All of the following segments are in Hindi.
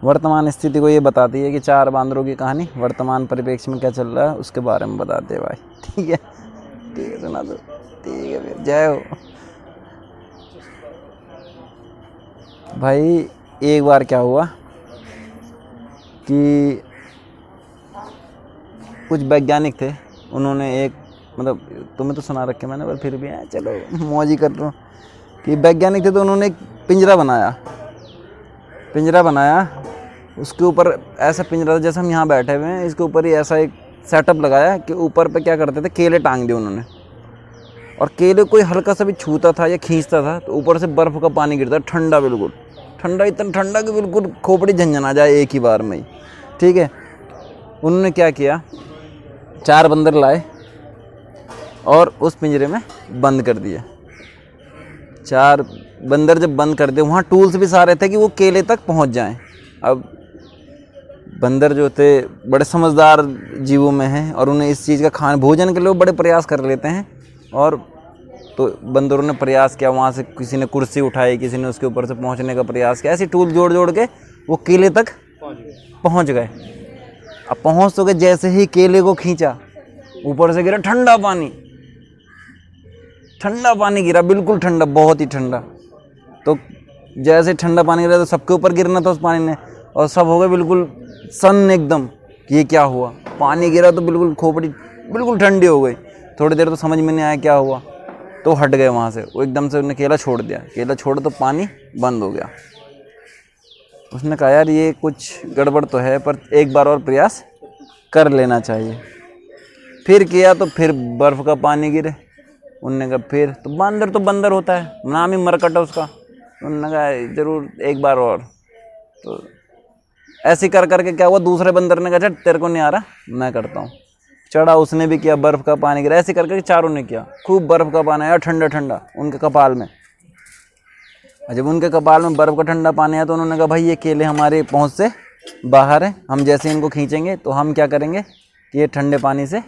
वर्तमान स्थिति को ये बताती है कि 4 बांदरों की कहानी वर्तमान परिप्रेक्ष्य में क्या चल रहा है उसके बारे में बताते हैं भाई। ठीक है सुना दो। ठीक है फिर जय हो भाई। एक बार क्या हुआ कि कुछ वैज्ञानिक थे, उन्होंने एक मतलब तुम्हें तो सुना रखे मैंने पर फिर भी है चलो मौज ही कर रहा हूँ कि वैज्ञानिक थे तो उन्होंने एक पिंजरा बनाया। उसके ऊपर ऐसा पिंजरा था जैसे हम यहाँ बैठे हुए हैं, इसके ऊपर ही ऐसा एक सेटअप लगाया कि ऊपर पे क्या करते थे केले टांग दिए उन्होंने, और केले कोई हल्का सा भी छूता था या खींचता था तो ऊपर से बर्फ़ का पानी गिरता, ठंडा, बिल्कुल ठंडा, इतना ठंडा कि बिल्कुल खोपड़ी झंझना जाए एक ही बार में ही। ठीक है, उन्होंने क्या किया, 4 बंदर लाए और उस पिंजरे में बंद कर दिए। 4 बंदर जब बंद कर दिए, वहाँ टूल्स भी सारे थे कि वो केले तक पहुँच जाएं। अब बंदर जो थे बड़े समझदार जीवों में हैं और उन्हें इस चीज़ का भोजन के लिए बड़े प्रयास कर लेते हैं। और तो बंदरों ने प्रयास किया, वहाँ से किसी ने कुर्सी उठाई, किसी ने उसके ऊपर से पहुँचने का प्रयास किया, ऐसे टूल जोड़ जोड़ के वो केले तक पहुँच गए। अब पहुँच तो गए, जैसे ही केले को खींचा ऊपर से गिरा ठंडा पानी गिरा, बिल्कुल ठंडा, बहुत ही ठंडा। तो जैसे ठंडा पानी गिरा तो सबके ऊपर गिरना था उस पानी ने, और सब हो गए बिल्कुल सन एकदम कि ये क्या हुआ। पानी गिरा तो बिल्कुल खोपड़ी बिल्कुल ठंडी हो गई। थोड़ी देर तो समझ में नहीं आया क्या हुआ, तो हट गए वहाँ से। वो एकदम से उन्होंने केला छोड़ दिया, केला छोड़ा तो पानी बंद हो गया। उसने कहा यार ये कुछ गड़बड़ तो है, पर एक बार और प्रयास कर लेना चाहिए। फिर किया तो फिर बर्फ़ का पानी गिरे। उनने कहा फिर तो बंदर होता है, नाम ही मरकट है उसका। उन्होंने कहा जरूर एक बार और। तो ऐसे कर करके क्या हुआ, दूसरे बंदर ने कहा तेरे को नहीं आ रहा, मैं करता हूँ। चढ़ा, उसने भी किया, बर्फ़ का पानी गिरा। ऐसे करके चारों ने किया, खूब बर्फ़ का पानी आया ठंडा ठंडा उनके कपाल में। जब उनके कपाल में बर्फ़ का ठंडा पानी आया तो उन्होंने कहा भाई ये केले हमारे पहुँच से बाहर हैं, हम जैसे इनको खींचेंगे तो हम क्या करेंगे कि ये ठंडे पानी से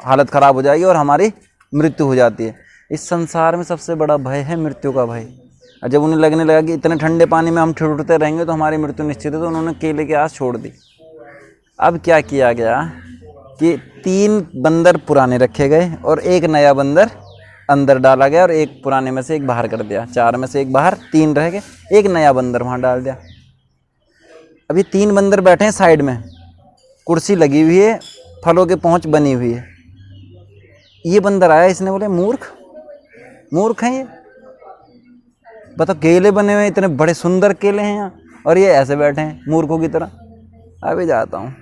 हालत ख़राब हो जाएगी और हमारी मृत्यु हो जाती है। इस संसार में सबसे बड़ा भय है मृत्यु का भय। और जब उन्हें लगने लगा कि इतने ठंडे पानी में हम ठुठुरते रहेंगे तो हमारी मृत्यु निश्चित है, तो उन्होंने केले की आस छोड़ दी। अब क्या किया गया कि 3 बंदर पुराने रखे गए और एक नया बंदर अंदर डाला गया, और एक पुराने में से एक बाहर कर दिया। 4 में से एक बाहर, 3 रह गए, एक नया बंदर वहाँ डाल दिया। अभी 3 बंदर बैठे हैं साइड में, कुर्सी लगी हुई है, फलों के पहुँच बनी हुई है। ये बंदर आया, इसने बोले मूर्ख हैं ये, बताओ केले बने हुए इतने बड़े सुंदर केले हैं यहाँ, और ये ऐसे बैठे हैं मूर्खों की तरह। अभी जाता हूँ,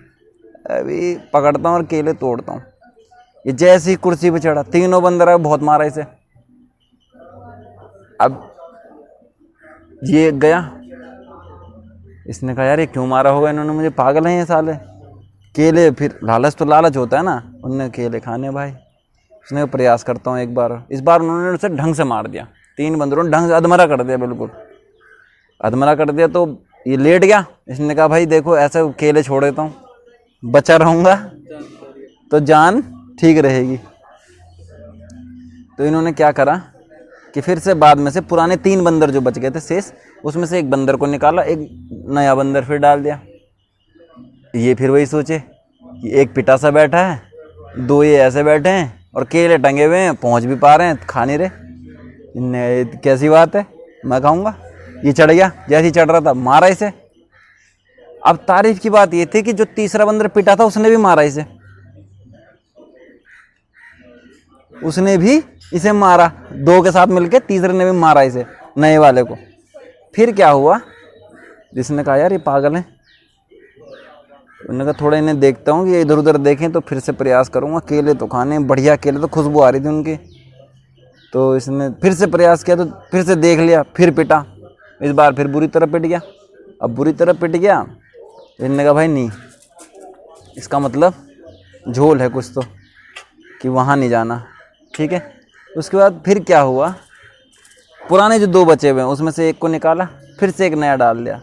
अभी पकड़ता हूँ और केले तोड़ता हूँ। ये जैसे ही कुर्सी पे चढ़ा, 3 बंदर आए, बहुत मारा इसे। अब ये गया, इसने कहा यार ये क्यों मारा होगा इन्होंने मुझे, पागल हैं ये साले। केले, फिर लालच तो लालच होता है ना, उनने केले खाने भाई। उसने प्रयास करता हूँ एक बार। इस बार उन्होंने उसे ढंग से मार दिया, 3 बंदरों ने ढंग से अधमरा कर दिया, बिल्कुल अधमरा कर दिया। तो ये लेट गया। इसने कहा भाई देखो ऐसे केले छोड़ देता हूँ, बचा रहूँगा तो जान ठीक रहेगी। तो इन्होंने क्या करा कि फिर से बाद में से पुराने 3 बंदर जो बच गए थे शेष, उसमें से एक बंदर को निकाला, एक नया बंदर फिर डाल दिया। ये फिर वही सोचे कि एक पिटा सा बैठा है, 2 ये ऐसे बैठे हैं और केले टंगे हुए हैं, पहुँच भी पा रहे हैं, खा नहीं रहे। कैसी बात है, मैं खाऊंगा। ये चढ़ गया, जैसे ही चढ़ रहा था मारा इसे। अब तारीफ की बात ये थी कि जो तीसरा बंदर पिटा था उसने भी मारा इसे, उसने भी इसे मारा, 2 के साथ मिलके तीसरे ने भी मारा इसे, नए वाले को। फिर क्या हुआ, जिसने कहा यार ये पागल है, उन्होंने कहा थोड़ा इन्हें देखता हूँ कि इधर उधर देखें तो फिर से प्रयास करूँगा। केले तो खाने बढ़िया केले, तो खुशबू आ रही थी उनकी। तो इसने फिर से प्रयास किया, तो फिर से देख लिया, फिर पिटा। इस बार फिर बुरी तरह पिट गया। अब बुरी तरह पिट गया तो इन्होंने कहा भाई नहीं, इसका मतलब झोल है कुछ तो, कि वहाँ नहीं जाना। ठीक है, उसके बाद फिर क्या हुआ, पुराने जो 2 बचे हुए हैं उसमें से एक को निकाला, फिर से एक नया डाल दिया।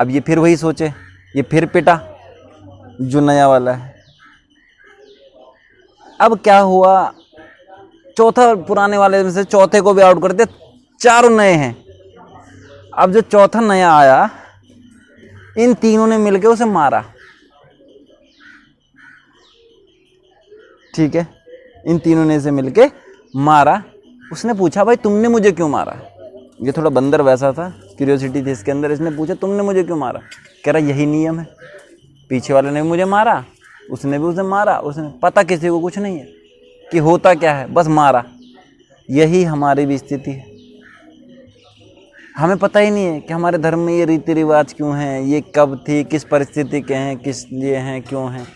अब ये फिर वही सोचे, ये फिर पिटा जो नया वाला है। अब क्या हुआ, चौथा पुराने वाले में से चौथे को भी आउट कर दिया, 4 नए हैं। अब जो चौथा नया आया इन तीनों ने मिलकर उसे मारा। ठीक है, इन तीनों ने इसे मिलके मारा। उसने पूछा भाई तुमने मुझे क्यों मारा? ये थोड़ा बंदर वैसा था, क्यूरियोसिटी थी इसके अंदर। इसने पूछा तुमने मुझे क्यों मारा? कह रहा यही नियम है, पीछे वाले ने भी मुझे मारा, उसने भी उसे मारा, उसने पता किसी को कुछ नहीं है कि होता क्या है, बस मारा। यही हमारी भी स्थिति है। हमें पता ही नहीं है कि हमारे धर्म में ये रीति रिवाज क्यों हैं, ये कब थी, किस परिस्थिति के हैं, किस लिए हैं, क्यों हैं,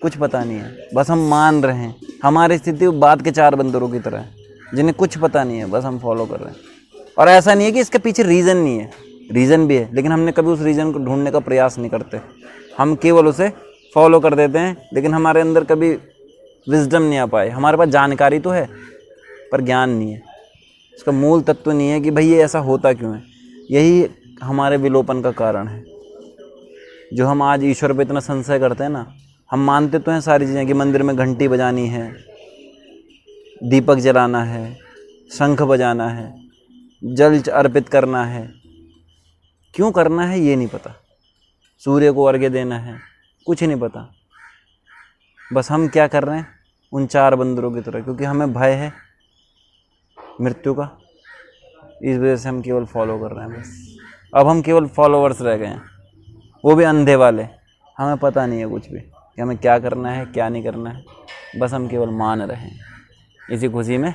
कुछ पता नहीं है। बस हम मान रहे हैं। हमारी स्थिति बात के चार बंदरों की तरह है जिन्हें कुछ पता नहीं है, बस हम फॉलो कर रहे हैं। और ऐसा नहीं है कि इसके पीछे रीज़न नहीं है, रीज़न भी है, लेकिन हमने कभी उस रीज़न को ढूंढने का प्रयास नहीं करते। हम केवल उसे फॉलो कर देते हैं, लेकिन हमारे अंदर कभी विजडम नहीं आ पाए। हमारे पास जानकारी तो है पर ज्ञान नहीं है, उसका मूल तत्व नहीं है कि भाई ये ऐसा होता क्यों है। यही हमारे विलोपन का कारण है। जो हम आज ईश्वर पे इतना संशय करते हैं ना, हम मानते तो हैं सारी चीज़ें कि मंदिर में घंटी बजानी है, दीपक जलाना है, शंख बजाना है, जल अर्पित करना है। क्यों करना है ये नहीं पता, सूर्य को अर्घ्य देना है, कुछ नहीं पता। बस हम क्या कर रहे हैं उन चार बंदरों की तरह, क्योंकि हमें भय है मृत्यु का, इस वजह से हम केवल फॉलो कर रहे हैं। बस अब हम केवल फॉलोवर्स रह गए हैं, वो भी अंधे वाले। हमें पता नहीं है कुछ भी कि हमें क्या करना है क्या नहीं करना है, बस हम केवल मान रहे हैं। इसी खुशी में